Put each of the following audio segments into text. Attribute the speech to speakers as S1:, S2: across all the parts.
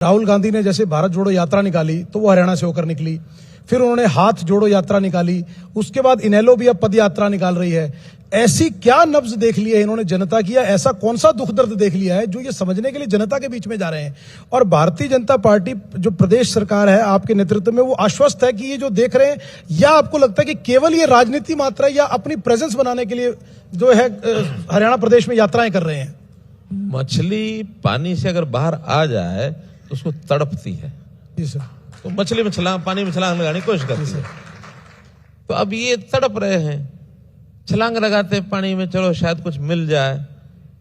S1: राहुल गांधी ने जैसे भारत जोड़ो यात्रा निकाली तो वो हरियाणा से होकर निकली, फिर उन्होंने हाथ जोड़ो यात्रा निकाली, उसके बाद इनेलो भी अब पद यात्रा निकाल रही है। ऐसी क्या नब्ज देख लिया है इन्होंने जनता की, या ऐसा कौन सा दुख दर्द देख लिया है जो ये समझने के लिए जनता के बीच में जा रहे हैं? और भारतीय जनता पार्टी जो प्रदेश सरकार है आपके नेतृत्व में, वो आश्वस्त है कि ये जो देख रहे हैं, या आपको लगता है कि केवल ये राजनीति मात्र है, या अपनी प्रेजेंस बनाने के लिए जो है हरियाणा प्रदेश में यात्राएं कर रहे हैं?
S2: मछली पानी से अगर बाहर आ जाए तो उसको तड़पती है।
S1: जी सर।
S2: तो मछली में छलांग, पानी में छलांग लगाने की कोशिश करती है। तो अब ये तड़प रहे हैं, छलांग लगाते हैं पानी में, चलो शायद कुछ मिल जाए।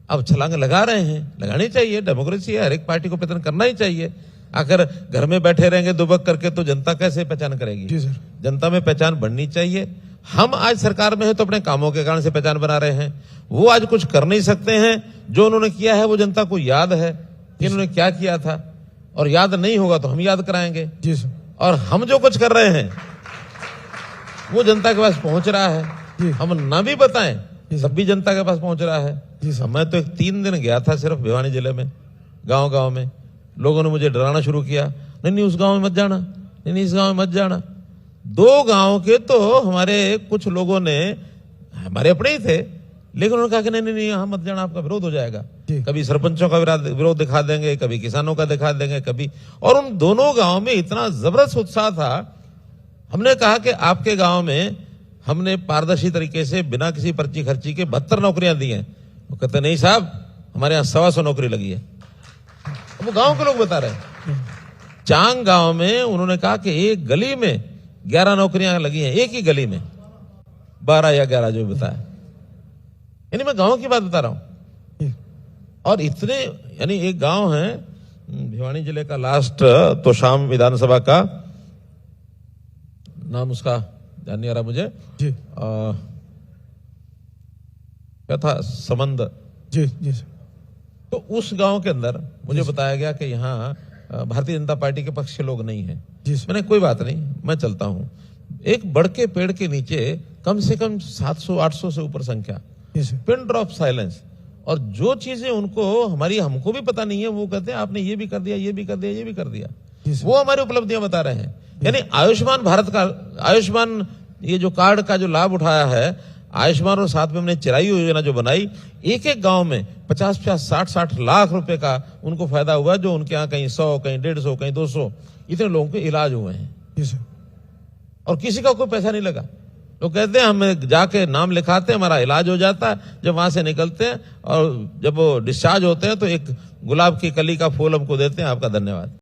S2: अब छलांग लगा रहे हैं, लगानी चाहिए, डेमोक्रेसी है, हर एक पार्टी को पहचान करना ही चाहिए। आखिर घर में बैठे रहेंगे दुबक करके तो जनता कैसे पहचान करेगी?
S1: जी सर।
S2: जनता में पहचान बढ़नी चाहिए। हम आज सरकार में है तो अपने कामों के कारण से पहचान बना रहे हैं। वो आज कुछ कर नहीं सकते हैं। जो उन्होंने किया है वो जनता को याद है कि इन्होंने क्या किया था, और याद नहीं होगा तो हम याद कराएंगे।
S1: जी सर।
S2: और हम जो कुछ कर रहे हैं वो जनता के पास पहुंच रहा है। हम ना भी बताएं सब भी जनता के पास पहुंच रहा है। मैं तो 3 दिन गया था सिर्फ भिवानी जिले में, गांव-गांव में। लोगों ने मुझे डराना शुरू किया, नहीं उस गांव में मत जाना, नहीं इस गांव में मत जाना। 2 गांव के तो हमारे कुछ लोगों ने, हमारे अपने ही थे, लेकिन उन्होंने कहा कि नहीं यहाँ मत जाना, आपका विरोध हो जाएगा। कभी सरपंचों का विरोध दिखा देंगे, कभी किसानों का दिखा देंगे, कभी। और उन दोनों गांव में इतना जबरदस्त उत्साह था। हमने कहा कि आपके गांव में हमने पारदर्शी तरीके से बिना किसी पर्ची खर्ची के 72 नौकरियां दी हैं। वो कहते नहीं साहब, हमारे यहाँ 125 नौकरी लगी है। वो गांव के लोग बता रहे हैं। चांग गांव में उन्होंने कहा कि एक गली में 11 नौकरियां लगी हैं, एक ही गली में 12 या 11 जो बताया। यानी मैं गांव की बात बता रहा हूं। और इतने, यानी एक गांव है भिवानी जिले का, लास्ट तोशाम विधानसभा का, नाम उसका ध्यान नहीं आ रहा मुझे जी। क्या था, समंद
S1: जी जी।
S2: तो उस गांव के अंदर मुझे बताया गया कि यहाँ भारतीय जनता पार्टी के पक्ष के लोग नहीं है। मैंने कोई बात नहीं, मैं चलता हूं। एक बड़ के पेड़ के नीचे कम से कम 700-800 से ऊपर संख्या, पिन ड्रॉप साइलेंस। और जो चीजें उनको हमको भी पता नहीं है, वो कहते हैं आपने ये भी कर दिया, ये भी कर दिया, ये भी कर दिया। वो हमारी उपलब्धियां बता रहे हैं। यानी आयुष्मान भारत का, आयुष्मान ये जो कार्ड का जो लाभ उठाया है, आयुष्मान, और साथ में हमने चिरायु योजना जो बनाई, एक गांव में 50-50, 60-60 लाख रुपए का उनको फायदा हुआ, जो उनके यहाँ कहीं 100, कहीं 150, कहीं 200 इतने लोगों के इलाज हुए हैं। और किसी का कोई पैसा नहीं लगा। लोग कहते हैं हम जाके नाम लिखाते हैं, हमारा इलाज हो जाता है। जब वहां से निकलते हैं और जब वो डिस्चार्ज होते हैं तो एक गुलाब की कली का फूल हमको देते हैं, आपका धन्यवाद।